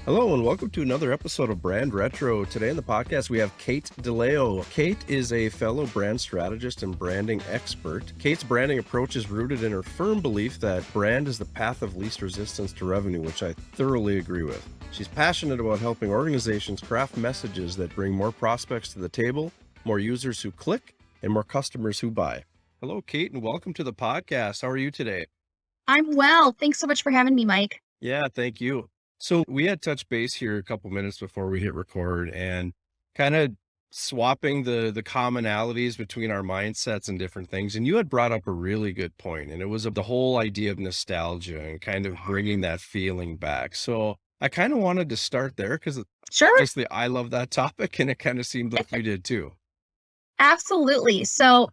Hello and welcome to another episode of Brand Retro. Today on the podcast, we have Kate Dileo. Kate is a fellow brand strategist and branding expert. Kate's branding approach is rooted in her firm belief that brand is the path of least resistance to revenue, which I thoroughly agree with. She's passionate about helping organizations craft messages that bring more prospects to the table, more users who click, and more customers who buy. Hello, Kate, and welcome to the podcast. How are you today? I'm well. Thanks so much for having me, Mike. Yeah, thank you. So we had touched base here a couple minutes before we hit record and kind of swapping the commonalities between our mindsets and different things. And you had brought up a really good point, and it was the whole idea of nostalgia and kind of bringing that feeling back. So I kind of wanted to start there because Sure. obviously I love that topic, and it kind of seemed like you did too. Absolutely. So,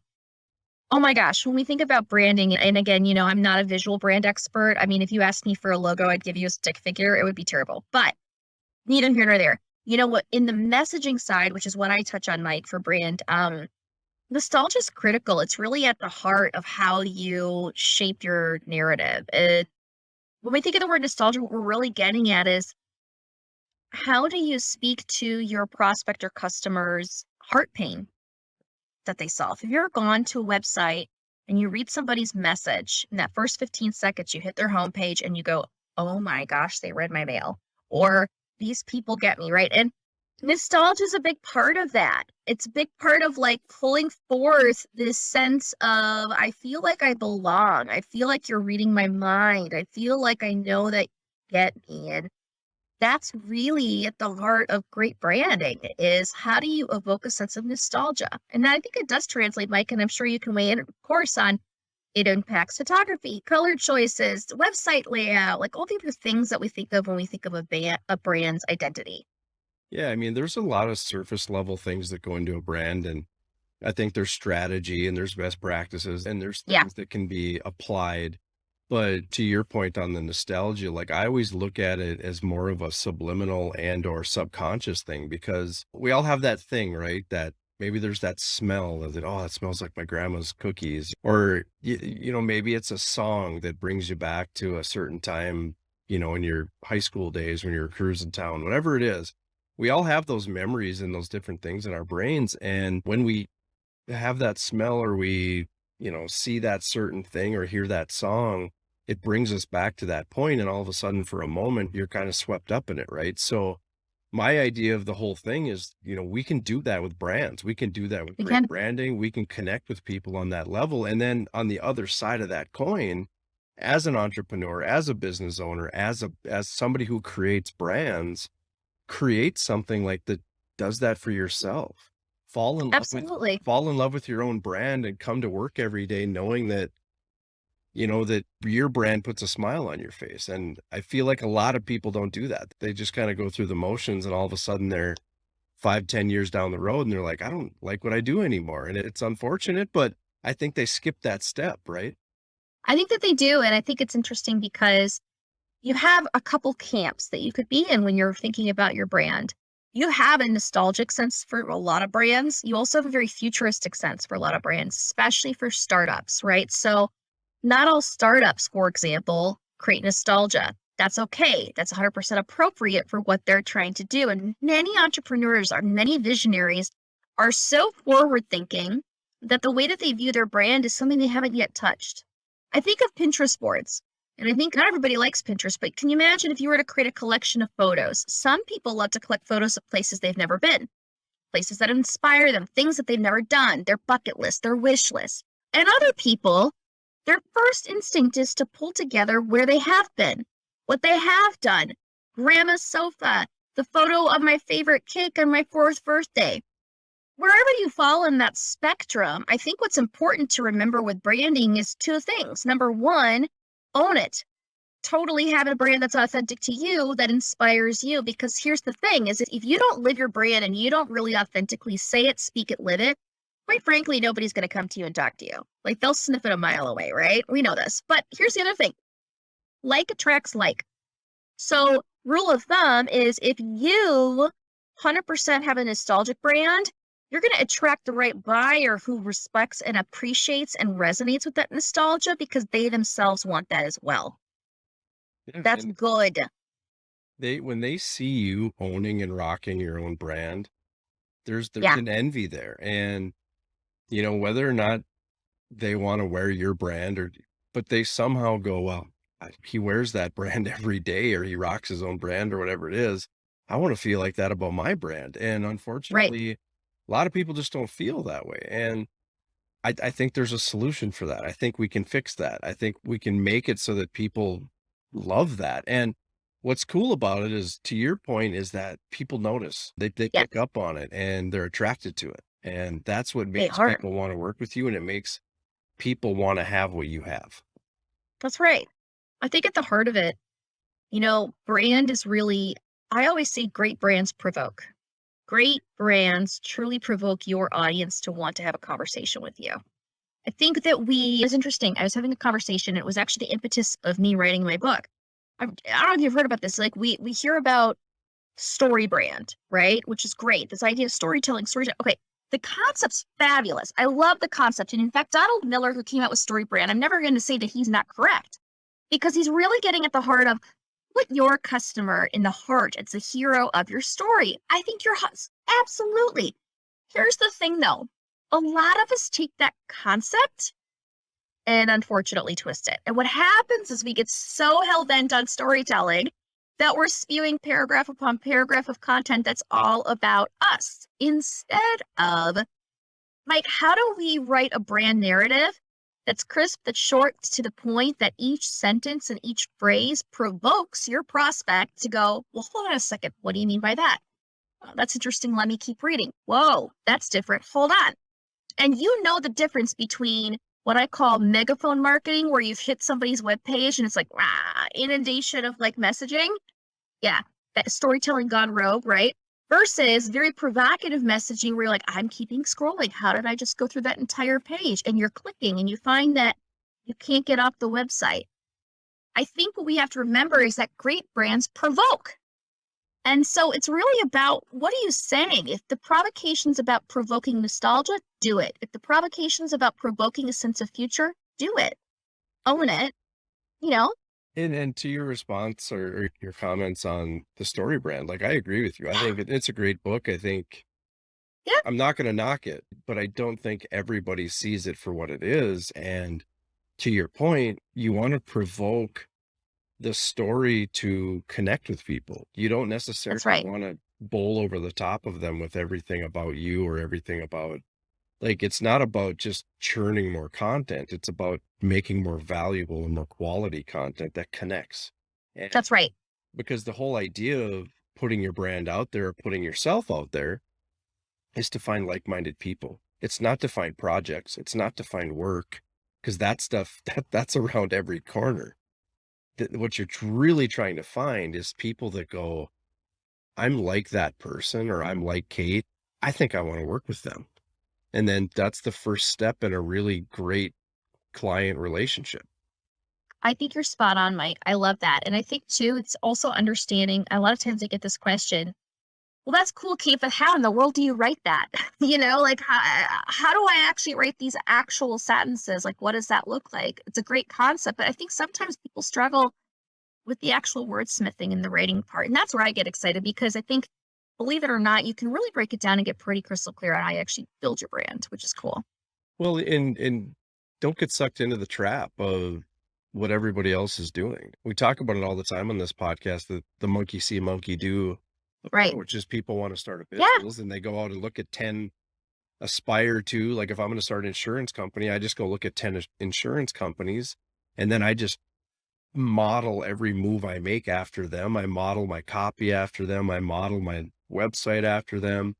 oh my gosh, when we think about branding, and again, I'm not a visual brand expert. I mean, if you asked me for a logo, I'd give you a stick figure. It would be terrible. But neither here nor there. You know what? In the messaging side, which is what I touch on, Mike, for brand, nostalgia is critical. It's really at the heart of how you shape your narrative. When we think of the word nostalgia, what we're really getting at is how do you speak to your prospect or customer's heart pain that they solve? If you're gone to a website and you read somebody's message, in that first 15 seconds, you hit their homepage and you go, oh my gosh, they read my mail, or these people get me, right? And nostalgia is a big part of that. It's a big part of like pulling forth this sense of, I feel like I belong. I feel like you're reading my mind. I feel like I know that you get me. And that's really at the heart of great branding is how do you evoke a sense of nostalgia? And I think it does translate, Mike, and I'm sure you can weigh in, of course, on it impacts photography, color choices, website layout, like all the other things that we think of when we think of a brand's identity. Yeah, I mean, there's a lot of surface level things that go into a brand, and I think there's strategy and there's best practices and there's Yeah. things that can be applied. But to your point on the nostalgia, like I always look at it as more of a subliminal and or subconscious thing because we all have that thing, right? That maybe there's that smell of it. Oh, it smells like my grandma's cookies. Or, maybe it's a song that brings you back to a certain time, in your high school days when you're cruising town, whatever it is. We all have those memories and those different things in our brains. And when we have that smell or we, see that certain thing or hear that song, it brings us back to that point, and all of a sudden for a moment you're kind of swept up in it, right? So my idea of the whole thing is, we can do that with brands. We can do that with We great can. branding. We can connect with people on that level. And then on the other side of that coin, as an entrepreneur, as a business owner, as somebody who creates brands, create something like that does that for yourself. Fall in love with Absolutely. fall in love with your own brand and come to work every day knowing that, that your brand puts a smile on your face. And I feel like a lot of people don't do that. They just kind of go through the motions and all of a sudden they're 5, 10 years down the road and they're like, I don't like what I do anymore. And it's unfortunate, but I think they skip that step, right? I think that they do. And I think it's interesting because you have a couple camps that you could be in when you're thinking about your brand. You have a nostalgic sense for a lot of brands. You also have a very futuristic sense for a lot of brands, especially for startups, right? So not all startups, for example, create nostalgia. That's okay. That's 100% appropriate for what they're trying to do. And many entrepreneurs many visionaries are so forward thinking that the way that they view their brand is something they haven't yet touched. I think of Pinterest boards. And I think not everybody likes Pinterest, but can you imagine if you were to create a collection of photos? Some people love to collect photos of places they've never been, places that inspire them, things that they've never done, their bucket list, their wish list. And other people, their first instinct is to pull together where they have been, what they have done, grandma's sofa, the photo of my favorite cake on my 4th birthday. Wherever you fall in that spectrum, I think what's important to remember with branding is two things. Number one, own it. Totally have a brand that's authentic to you, that inspires you. Because here's the thing is if you don't live your brand and you don't really authentically say it, speak it, live it, quite frankly, nobody's going to come to you and talk to you. Like they'll sniff it a mile away, right? We know this. But here's the other thing. Like attracts like. So rule of thumb is if you 100% have a nostalgic brand, you're going to attract the right buyer who respects and appreciates and resonates with that nostalgia because they themselves want that as well. Yeah, That's good. when they see you owning and rocking your own brand, there's Yeah, an envy there. And, whether or not they wanna wear your brand but they somehow go, "Well, he wears that brand every day, or he rocks his own brand," or whatever it is. I wanna feel like that about my brand, and right. unfortunately, a lot of people just don't feel that way, and I think there's a solution for that. I think we can fix that. I think we can make it so that people love that, and what's cool about it is, to your point, is that people notice. They Yes, pick up on it, and they're attracted to it, and that's what they makes are. people wanna work with you, and it makes people wanna have what you have. That's right. I think at the heart of it, brand is really, I always say great brands provoke. Great brands truly provoke your audience to want to have a conversation with you. I think that it was interesting. I was having a conversation. It was actually the impetus of me writing my book. I don't know if you've heard about this. Like we hear about story brand, right? Which is great. This idea of storytelling, storytelling. Okay. The concept's fabulous. I love the concept. And in fact, Donald Miller, who came out with story brand, I'm never going to say that he's not correct because he's really getting at the heart of put your customer in the heart. It's the hero of your story. I think absolutely. Here's the thing though. A lot of us take that concept and unfortunately twist it. And what happens is we get so hell-bent on storytelling that we're spewing paragraph upon paragraph of content that's all about us instead of, Mike, how do we write a brand narrative that's crisp, that's short, to the point, that each sentence and each phrase provokes your prospect to go, well, hold on a second. What do you mean by that? Oh, that's interesting. Let me keep reading. Whoa, that's different. Hold on. And you know the difference between what I call megaphone marketing, where you've hit somebody's webpage and it's like, inundation of like messaging. Yeah, that storytelling gone rogue, right? Versus very provocative messaging where you're like, I'm keeping scrolling. How did I just go through that entire page? And you're clicking and you find that you can't get off the website. I think what we have to remember is that great brands provoke. And so it's really about, what are you saying? If the provocation's about provoking nostalgia, do it. If the provocation's about provoking a sense of future, do it. Own it, you know? And to your response or your comments on the story brand, like, I agree with you. I think it's a great book. I think Yeah, I'm not gonna knock it, but I don't think everybody sees it for what it is, and to your point, you wanna provoke the story to connect with people. You don't necessarily that's right. wanna bowl over the top of them with everything about you or everything about, like, it's not about just churning more content, it's about making more valuable and more quality content that connects. And That's right. because the whole idea of putting your brand out there or putting yourself out there is to find like-minded people. It's not to find projects, it's not to find work, because that stuff that's around every corner. What you're really trying to find is people that go, "I'm like that person," or "I'm like Kate. I think I wanna work with them." And then that's the first step in a really great client relationship. I think you're spot on, Mike. I love that. And I think too, it's also understanding. A lot of times I get this question, well, that's cool, Kate, but how in the world do you write that? Like how do I actually write these actual sentences? Like, what does that look like? It's a great concept, but I think sometimes people struggle with the actual wordsmithing and the writing part. And that's where I get excited because I think, believe it or not, you can really break it down and get pretty crystal clear on how you actually build your brand, which is cool. Well, and don't get sucked into the trap of what everybody else is doing. We talk about it all the time on this podcast, that the monkey see, monkey do Right. approach is people want to start a Yeah. business and they go out and look at 10 aspire to, like, if I'm going to start an insurance company, I just go look at 10 insurance companies and then I just model every move I make after them. I model my copy after them. I model my website after them.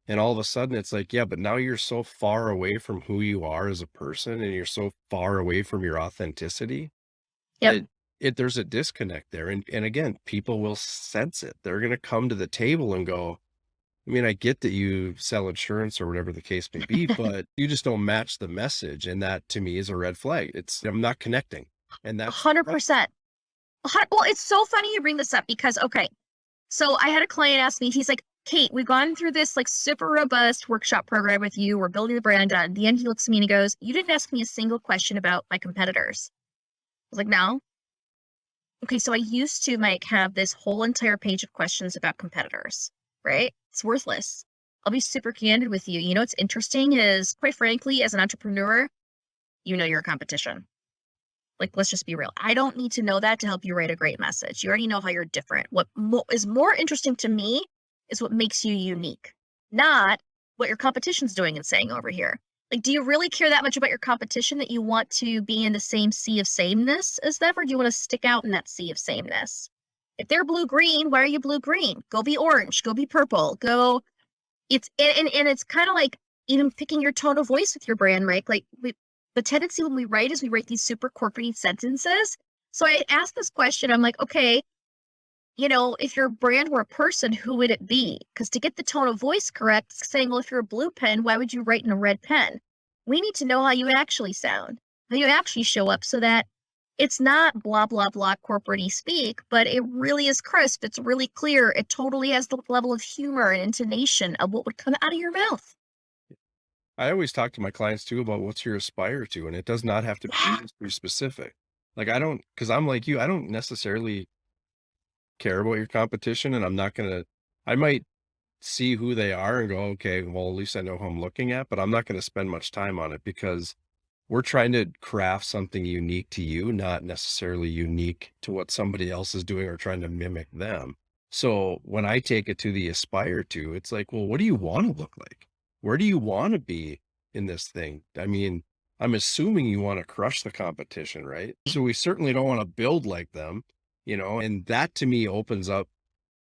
And all of a sudden it's like, yeah, but now you're so far away from who you are as a person and you're so far away from your authenticity Yep. that there's a disconnect there. And again, people will sense it. They're going to come to the table and go, I mean, I get that you sell insurance or whatever the case may be, but you just don't match the message. And that to me is a red flag. I'm not connecting. And that's the problem. 100%. Well, it's so funny you bring this up because, okay, so I had a client ask me, he's like, Kate, we've gone through this like super robust workshop program with you. We're building the brand. At the end, he looks at me and he goes, you didn't ask me a single question about my competitors. I was like, no. Okay, so I used to, Mike, have this whole entire page of questions about competitors, right? It's worthless. I'll be super candid with you. You know what's interesting is, quite frankly, as an entrepreneur, you know your competition. Like, let's just be real. I don't need to know that to help you write a great message. You already know how you're different. What is more interesting to me is what makes you unique, not what your competition's doing and saying over here. Like, do you really care that much about your competition that you want to be in the same sea of sameness as them, or do you want to stick out in that sea of sameness? If they're blue-green, why are you blue-green? Go be orange. Go be purple. Go. And it's kind of like even picking your tone of voice with your brand, Mike. Like, the tendency when we write is we write these super corporate sentences. So I asked this question. I'm like, okay, you know, if your brand were a person, who would it be? Because to get the tone of voice correct, saying, well, if you're a blue pen, why would you write in a red pen? We need to know how you actually sound, how you actually show up, so that it's not blah, blah, blah corporate-y speak, but it really is crisp. It's really clear. It totally has the level of humor and intonation of what would come out of your mouth. I always talk to my clients too about what's your aspire to, and it does not have to be Yeah. industry specific. Like I don't, because I'm like you, I don't necessarily care about your competition, and I'm not gonna. I might see who they are and go, okay, well, at least I know who I'm looking at, but I'm not going to spend much time on it because we're trying to craft something unique to you, not necessarily unique to what somebody else is doing or trying to mimic them. So when I take it to the aspire to, it's like, well, what do you want to look like? Where do you want to be in this thing? I mean, I'm assuming you want to crush the competition, right? So we certainly don't want to build like them, and that to me opens up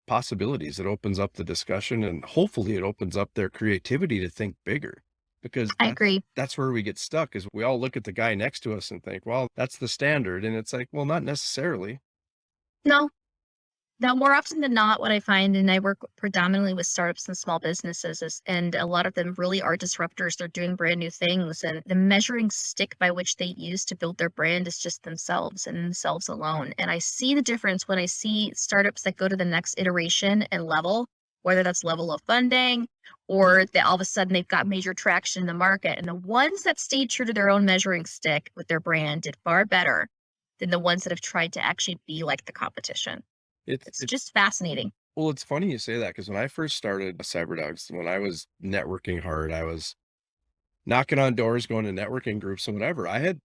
possibilities. It opens up the discussion and hopefully it opens up their creativity to think bigger because I that's agree. that's where we get stuck is we all look at the guy next to us and think, well, that's the standard. And it's like, well, not necessarily. No, now, more often than not, what I find, and I work predominantly with startups and small businesses, and a lot of them really are disruptors. They're doing brand new things, and the measuring stick by which they use to build their brand is just themselves and themselves alone. And I see the difference when I see startups that go to the next iteration and level, whether that's level of funding or that all of a sudden they've got major traction in the market. And the ones that stayed true to their own measuring stick with their brand did far better than the ones that have tried to actually be like the competition. It's It's it, just fascinating. well, it's funny you say that because when I first started CyberDogs, when I was networking hard, I was knocking on doors, going to networking groups and whatever. I had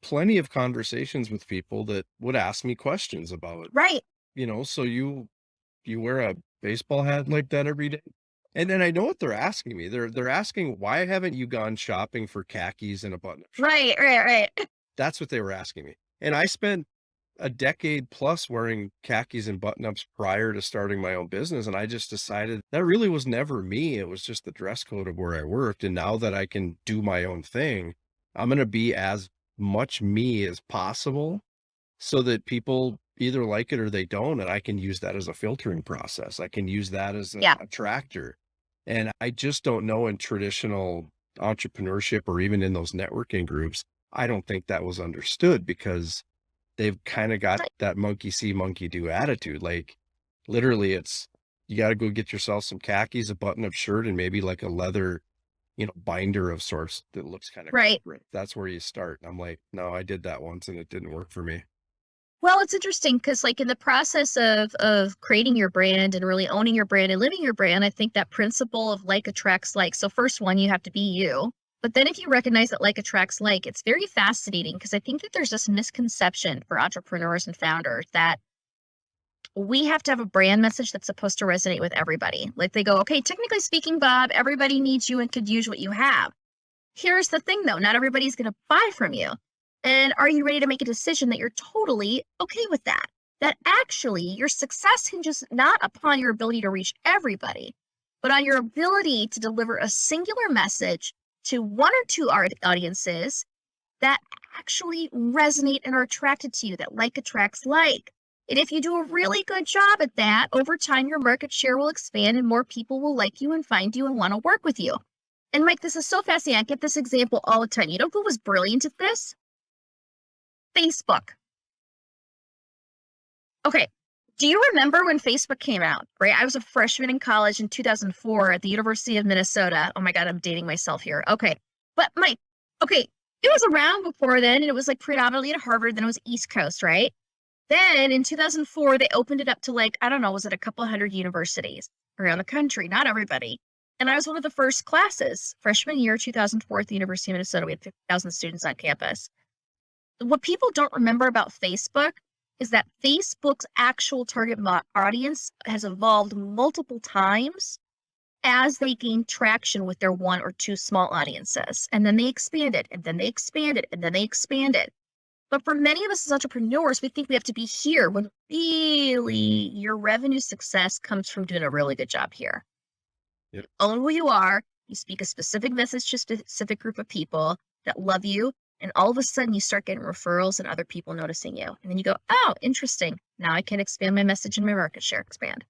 plenty of conversations with people that would ask me questions about, Right. so you wear a baseball hat like that every day? And then I know what they're asking me. They're asking, "Why haven't you gone shopping for khakis and a button-up shirt?" Right. That's what they were asking me. And I spent a decade plus wearing khakis and button-ups prior to starting my own business, and I just decided that really was never me. It was just the dress code of where I worked, and now that I can do my own thing, I'm gonna be as much me as possible so that people either like it or they don't, and I can use that as a filtering process. I can use that as Yeah. a tractor. And I just don't know in traditional entrepreneurship or even in those networking groups, I don't think that was understood because they've kind of got Right. that monkey see, monkey do attitude. Like literally it's you got to go get yourself some khakis, a button-up shirt, and maybe like a leather, binder of sorts that looks kind of Right. corporate. That's where you start. And I'm like, no, I did that once and it didn't work for me. Well, it's interesting because, like, in the process of creating your brand and really owning your brand and living your brand, I think that principle of like attracts like. So first one, you have to be you. But then if you recognize that like attracts like, it's very fascinating because I think that there's this misconception for entrepreneurs and founders that we have to have a brand message that's supposed to resonate with everybody. Like they go, okay, technically speaking, Bob, everybody needs you and could use what you have. Here's the thing though, not everybody's going to buy from you. And are you ready to make a decision that you're totally okay with that? That actually your success hinges not upon your ability to reach everybody, but on your ability to deliver a singular message to one or two audiences that actually resonate and are attracted to you, that like attracts like. And if you do a really good job at that, over time, your market share will expand and more people will like you and find you and want to work with you. And Mike, this is so fascinating. I get this example all the time. You know who was brilliant at this? Facebook. Okay. Do you remember when Facebook came out? Right. I was a freshman in college in 2004 at the University of Minnesota. Oh my God, I'm dating myself here. Okay. But Mike, okay, it was around before then and it was like predominantly at Harvard, then it was East Coast, right? Then in 2004, they opened it up to like, I don't know, was it a couple hundred universities around the country? Not everybody. And I was one of the first classes, freshman year, 2004 at the University of Minnesota. We had 50,000 students on campus. What people don't remember about Facebook is that Facebook's actual target audience has evolved multiple times as they gain traction with their one or two small audiences. And then they expanded, and then they expanded, and then they expanded. But for many of us as entrepreneurs, we think we have to be here when really your revenue success comes from doing a really good job here. Yep. Own who you are. You speak a specific message to a specific group of people that love you. And all of a sudden you start getting referrals and other people noticing you. And then you go, oh, interesting. Now I can expand my message and my market share expand.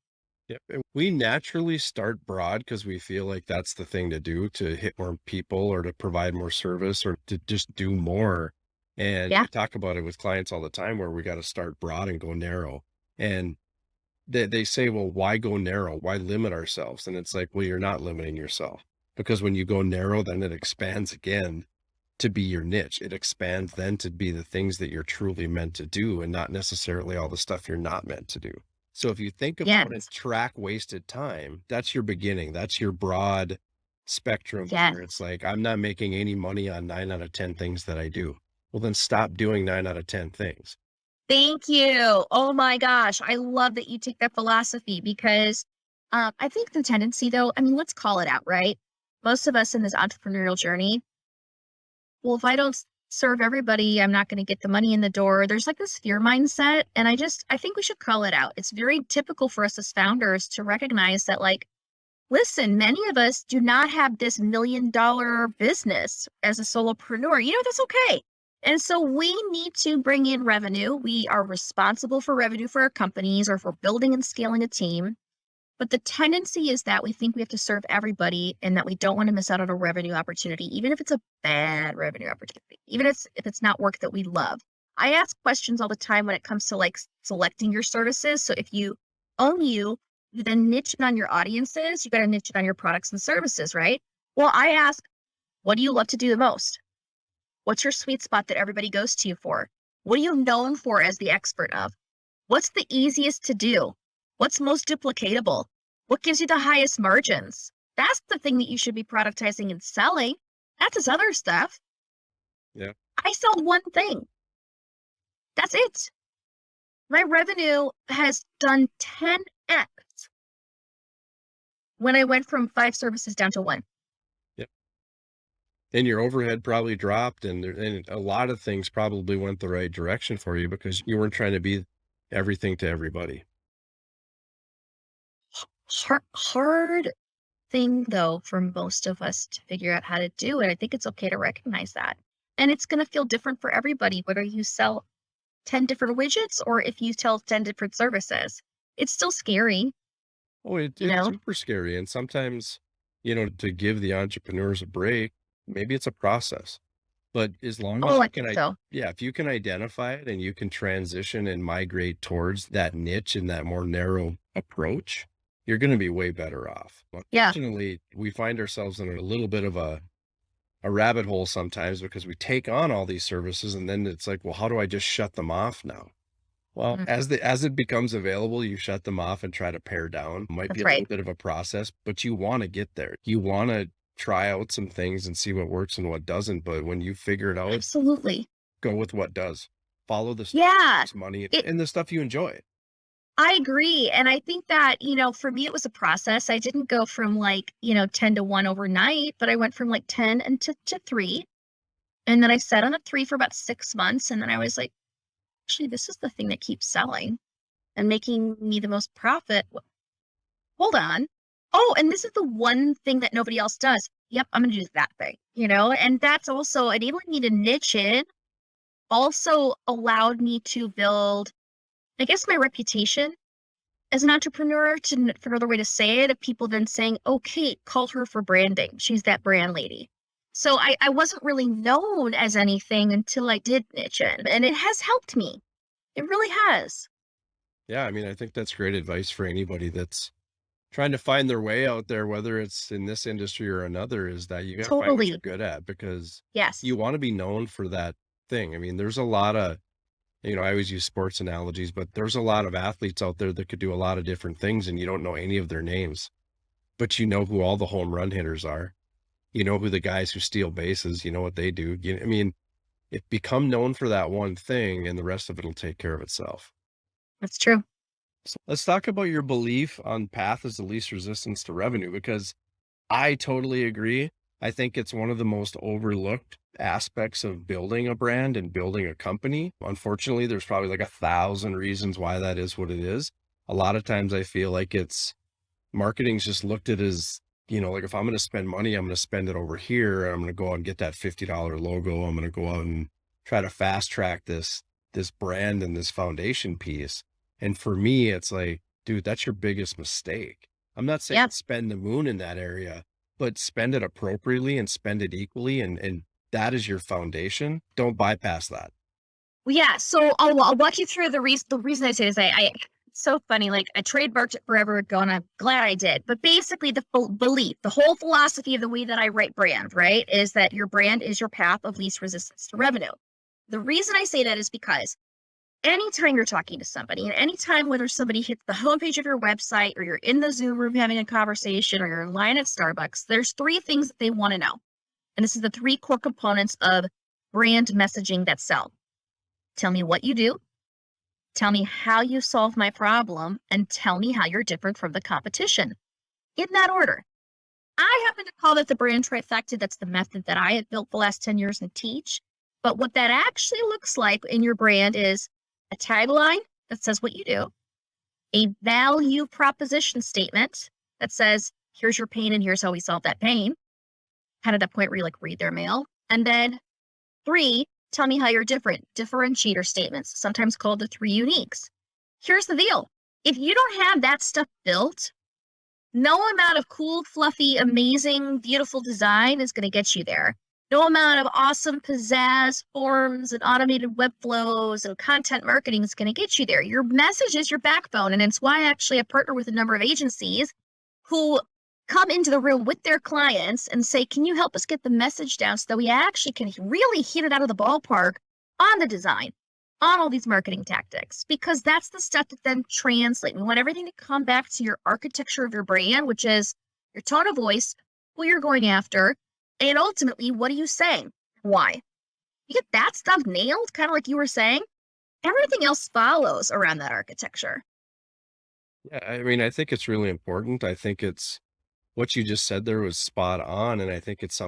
Yep. And we naturally start broad because we feel like that's the thing to do to hit more people or to provide more service or to just do more. And Yeah. I talk about it with clients all the time where we got to start broad and go narrow. And they say, well, why go narrow? Why limit ourselves? And it's like, well, you're not limiting yourself because when you go narrow, then it expands again to be your niche. It expands then to be the things that you're truly meant to do and not necessarily all the stuff you're not meant to do. So if you think about it, Yes. track wasted time, that's your beginning. That's your broad spectrum Yes. where it's like, I'm not making any money on 9 out of 10 things that I do. Well, then stop doing 9 out of 10 things. Thank you. Oh my gosh. I love that you take that philosophy because I think the tendency, though, I mean, let's call it out, right? Most of us in this entrepreneurial journey, well, if I don't serve everybody, I'm not going to get the money in the door. There's like this fear mindset. And I think we should call it out. It's very typical for us as founders to recognize that, like, listen, many of us do not have this $1 million business as a solopreneur. That's okay. And so we need to bring in revenue. We are responsible for revenue for our companies or for building and scaling a team. But the tendency is that we think we have to serve everybody and that we don't want to miss out on a revenue opportunity, even if it's a bad revenue opportunity, even if it's not work that we love. I ask questions all the time when it comes to like selecting your services. So if you own you then niche it on your audiences, you got to niche it on your products and services, right? Well, I ask, what do you love to do the most? What's your sweet spot that everybody goes to you for? What are you known for as the expert of? What's the easiest to do? What's most duplicatable? What gives you the highest margins? That's the thing that you should be productizing and selling. That's this other stuff. Yeah. I sell one thing. That's it. My revenue has done 10x when I went from 5 services down to 1. Yep. And your overhead probably dropped and a lot of things probably went the right direction for you because you weren't trying to be everything to everybody. Hard thing, though, for most of us to figure out how to do it. I think it's okay to recognize that. And it's going to feel different for everybody, whether you sell 10 different widgets or if you sell 10 different services. It's still scary. Oh, it's super scary. And sometimes, to give the entrepreneurs a break, maybe it's a process. But as long as Oh, you I can, think so. yeah, if you can identify it and you can transition and migrate towards that niche and that more narrow approach, you're going to be way better off. Yeah. Unfortunately, we find ourselves in a little bit of a rabbit hole sometimes because we take on all these services and then it's like, well, how do I just shut them off now? Well, Mhm. as it becomes available, you shut them off and try to pare down. Might be That's a little right. bit of a process, but you want to get there. You want to try out some things and see what works and what doesn't. But when you figure it out, Absolutely. go with what does. Follow the stuff that Yeah. makes money It and the stuff you enjoy. I agree. And I think that, for me, it was a process. I didn't go from like, 10 to 1 overnight, but I went from like 10 and to 3. And then I sat on a 3 for about 6 months. And then I was like, actually, this is the thing that keeps selling and making me the most profit. Hold on. Oh, and this is the one thing that nobody else does. Yep, I'm going to do that thing, and that's also enabling me to niche in, also allowed me to build, I guess, my reputation as an entrepreneur, for another way to say it, of people then saying, oh, Kate, call her for branding. She's that brand lady. So I wasn't really known as anything until I did niche in, and it has helped me. It really has. Yeah, I mean, I think that's great advice for anybody that's trying to find their way out there, whether it's in this industry or another, is that you got to find what you're Totally. good at because Yes. you want to be known for that thing. I mean, there's a lot of I always use sports analogies, but there's a lot of athletes out there that could do a lot of different things and you don't know any of their names, but you know who all the home run hitters are. You know who the guys who steal bases, you know what they do. It become known for that one thing and the rest of it will take care of itself. That's true. So let's talk about your belief on path as the least resistance to revenue, because I totally agree. I think it's one of the most overlooked aspects of building a brand and building a company. Unfortunately, there's probably like 1,000 reasons why that is what it is. A lot of times I feel like marketing's just looked at as, like if I'm going to spend money, I'm going to spend it over here. I'm going to go out and get that $50 logo. I'm going to go out and try to fast track this brand and this foundation piece. And for me, it's like, dude, that's your biggest mistake. I'm not saying Yeah. spend the moon in that area, but spend it appropriately and spend it equally. And that is your foundation. Don't bypass that. Well, yeah. So I'll walk you through the reason. The reason I say this, it's so funny. Like I trademarked it forever ago, and I'm glad I did. But basically, the belief, the whole philosophy of the way that I write brand, right, is that your brand is your path of least resistance to revenue. The reason I say that is because anytime you're talking to somebody, and anytime whether somebody hits the homepage of your website, or you're in the Zoom room having a conversation, or you're in line at Starbucks, there's three things that they want to know. And this is the three core components of brand messaging that sell. Tell me what you do, tell me how you solve my problem, and tell me how you're different from the competition. In that order. I happen to call that the brand trifecta. That's the method that I have built the last 10 years and teach. But what that actually looks like in your brand is a tagline that says what you do, a value proposition statement that says, here's your pain and here's how we solve that pain. Kind of that point where you like read their mail. And then 3, tell me how you're different. Differentiator statements, sometimes called the 3 uniques. Here's the deal. If you don't have that stuff built, no amount of cool, fluffy, amazing, beautiful design is going to get you there. No amount of awesome pizzazz forms and automated web flows and content marketing is going to get you there. Your message is your backbone. And it's why actually I partner with a number of agencies who come into the room with their clients and say, can you help us get the message down so that we actually can really hit it out of the ballpark on the design, on all these marketing tactics? Because that's the stuff that then translate. We want everything to come back to your architecture of your brand, which is your tone of voice, who you're going after, and ultimately, what are you saying? Why? You get that stuff nailed, kind of like you were saying, everything else follows around that architecture. Yeah, I think it's really important. I think it's what you just said there was spot on. And I think it's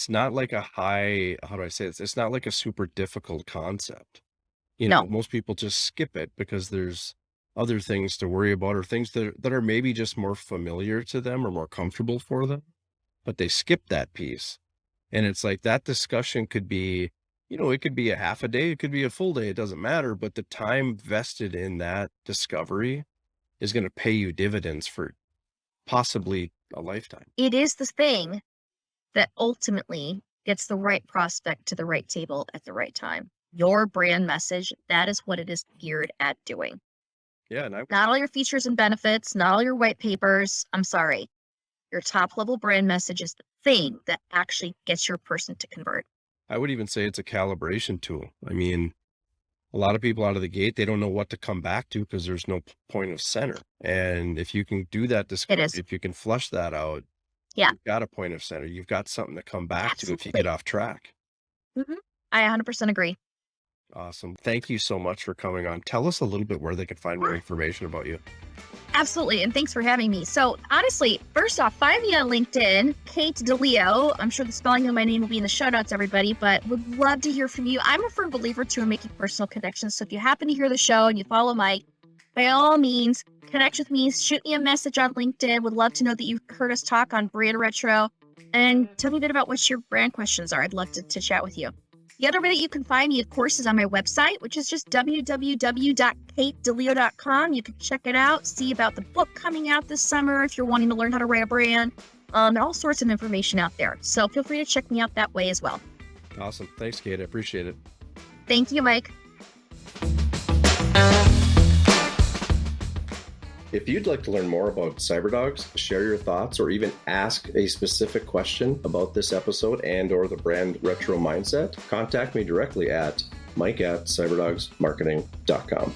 not like how do I say this? It's not like a super difficult concept. No. Most people just skip it because there's other things to worry about, or things that are maybe just more familiar to them or more comfortable for them, but they skip that piece. And it's like that discussion could be, it could be a half a day, it could be a full day, it doesn't matter. But the time vested in that discovery is going to pay you dividends for possibly a lifetime. It is the thing that ultimately gets the right prospect to the right table at the right time. Your brand message, that is what it is geared at doing. Yeah. Not all your features and benefits, not all your white papers. I'm sorry. Your top level brand message is the thing that actually gets your person to convert. I would even say it's a calibration tool. A lot of people out of the gate, they don't know what to come back to because there's no point of center. And if you can do that discovery, if you can flush that out, yeah, you've got a point of center. You've got something to come back to if you get off track. Mm-hmm. I 100% agree. Awesome. Thank you so much for coming on. Tell us a little bit where they can find more information about you. Absolutely. And thanks for having me. So honestly, first off, find me on LinkedIn, Kate Dileo. I'm sure the spelling of my name will be in the show notes, everybody, but would love to hear from you. I'm a firm believer too in making personal connections. So if you happen to hear the show and you follow Mike, by all means, connect with me, shoot me a message on LinkedIn. Would love to know that you heard us talk on Brand Retro, and tell me a bit about what your brand questions are. I'd love to chat with you. The other way that you can find me, of course, is on my website, which is just www.katedileo.com. You can check it out, see about the book coming out this summer if you're wanting to learn how to write a brand, all sorts of information out there. So feel free to check me out that way as well. Awesome. Thanks, Kate. I appreciate it. Thank you, Mike. If you'd like to learn more about CyberDogs, share your thoughts, or even ask a specific question about this episode and or the Brand Retro Mindset, contact me directly at Mike at cyberdogsmarketing.com.